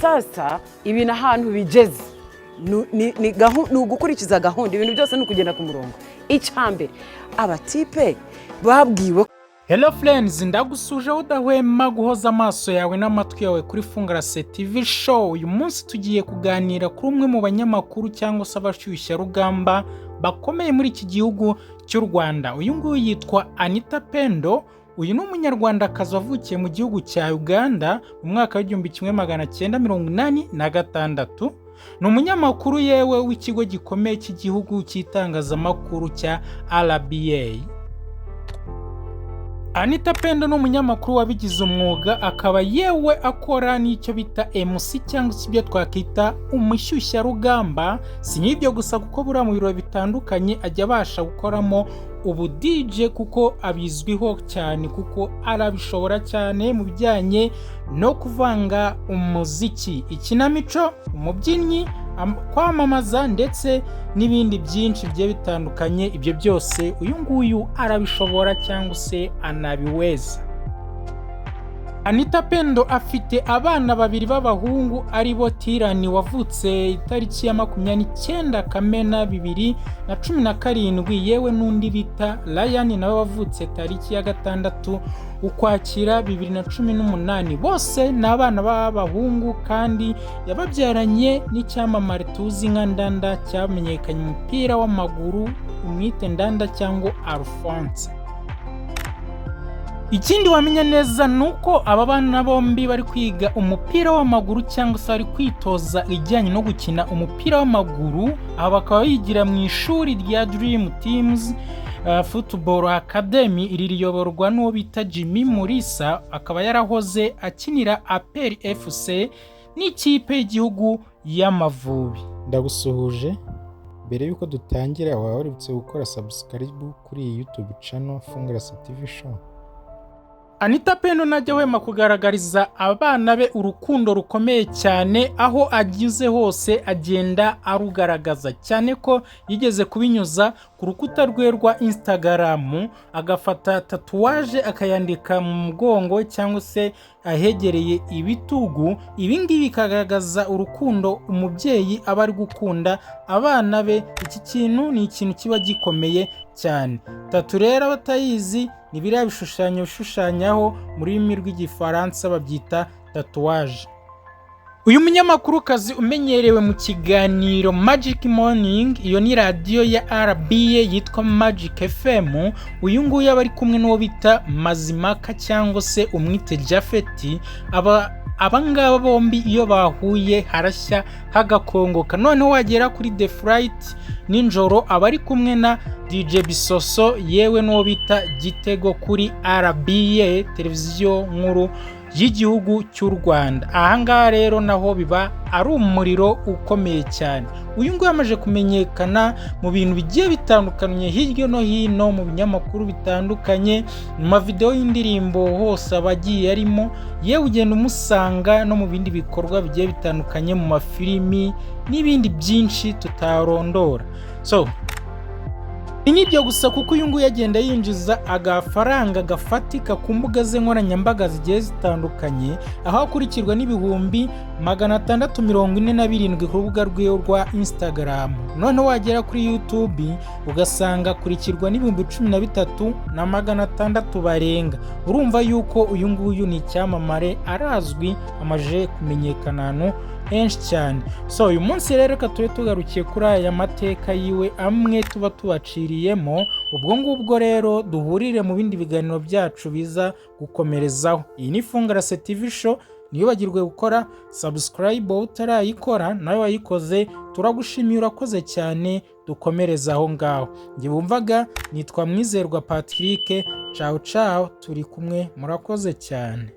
sasa ibintu ahantu bigeze ni ugukurikiza gahunda, ibintu byose ni ukugenda ku murongo. Icyambere abatipe babwiwe. Hello friends, ndagusuje udahwema guhoza amaso yawe n'amatwi yawe kuri Fungarase TV show. Uyu munsi tugiye kuganira kuri umwe mu banyamakuru cyangwa se abashyushya rugamba bakomeye muri iki gihugu cy'u Rwanda. Uyu nguyu yitwa Anita Pendo. Uyu ni umunyarwandakazi wavukiye mu gihugu cya Uganda mu mwaka wa 1986. Ni umunyamakuru yewe w'ikigo gikomeye cy'igihugu cy'itangazamakuru cya RBA. Anita Pendo ni umunyamakuru wabigize umwuga, akaba yewe akora n'icyo bita MC cyangwa se ibyo twakita umushyushya rugamba. Si n'ibyo gusa kuko buriya mu birori bitandukanye ajya abasha gukoramo ubu DJ kuko abizwiho cyane, kuko arabishobora cyane mu bijyanye no kuvanga umuziki, ikinamico, umubyinnyi, kwamamaza ndetse n'ibindi byinshi bigiye bitandukanye. Ibyo byose uyu nguyu arabishobora cyangwa se anabiweza. Anita Pendo afite abana babiri b'abahungu aribo Tirani wavutse itariki ya 29 Kamena 2017, yewe n'undi bita Ryan nawe wavutse tariki ya 6 Ukwakira 2018. Bose ni abana b'abahungu kandi yababyaranye n'icyamamare tuzi nka Ndanda cyamenyekanye umupira w'amaguru, umwite Ndanda cyangwa Alphonse. Ikindi wamenya neza nuko aba bana bombi bari kwiga umupira w'amaguru cyangwa se bari kwitoza ijyanye no gukina umupira w'amaguru. Aba bakaba yigira mu ishuri rya Dream Teams Football Academy, iri riyoborwa n'uwo bita Jimmy Mulisa, akaba yarahoze akinira APR FC n'ikipe y'igihugu y'Amavubi. Ndagusuhuje. Mbere yuko dutangira, waba waributse gukora subscribe kuri YouTube channel Fungarase TV show. Anita Pendo najya wema kugaragariza abana be urukundo rukomeye cyane, aho agize hose agenda arugaragaza cyane ko yigeze kubinyuza ku rukuta rwe rwa Instagram, agafata tatuwaje akayandika mu mugongo cyangwa se ahegereye ibitugu. Ibi ngibi bikagaragaza urukundo umubyeyi aba ari gukunda abana be. Iki kintu ni ikintu kiba gikomeye cyane. Tatu rero batayizi ni biriya bishushanyo bishushanyaho mu rurimi rw'igifaransa babyita tatuwaje. Uyu munyamakurukazi umenyerewe mu kiganiro Magic Morning, iyo ni radio ya RBA yitwa Magic FM. Uyu nguyu aba ari kumwe n'uwo bita Mazimaka cyangwa se umwite Jafeti. Abangaba bombi iyo bahuye harashya hagakongoka. Noneho wagera kuri The Flight ninjoro aba ari kumwe na DJ Bisoso, yewe n'uwo bita Gitego kuri RBA, televiziyo nkuru y'igihugu cy'u Rwanda. Ahangaha rero naho biba ari umuriro ukomeye cyane. Uyu nguyu yamaje kumenyekana mu bintu bigiye bitandukanye hirya no hino, mu binyamakuru bitandukanye, mu mavideo y'indirimbo hose abagiye arimo, yewe ugenda umusanga no mu bindi bikorwa bigiye bitandukanye, mu mafilimi n'ibindi byinshi tutarondora. So inibyo gusa kuko uyu nguyu yagenda yinjiza agafaranga gafatika ku mbuga ze nkoranyambaga zigiye zitandukanye, aho akurikirwa n'ibihumbi 647 ku rubuga rwe rwa Instagram. Noneho wagera kuri YouTube ugasanga akurikirwa n'ibihumbi 13,600 barenga. Urumva yuko uyu nguyu ni icyamamare, arazwi, amaje kumenyekana henshi cyane. So uyu munsi rero reka tube tugarukiye kuri aya mateka yiwe amwe tuba tubaciriyemo. Ubwo ngubwo rero duhurire mu bindi biganiro byacu biza gukomerezaho. Iyi ni Fungarase TV show. Niyibagirwe gukora subscribe utarayikora, nawe wayikoze turagushimiye, urakoze cyane. Dukomereza aho ngaho. Nge bumvaga nitwa Mwizerwa Patrick. Ciao ciao, turi kumwe, murakoze cyane.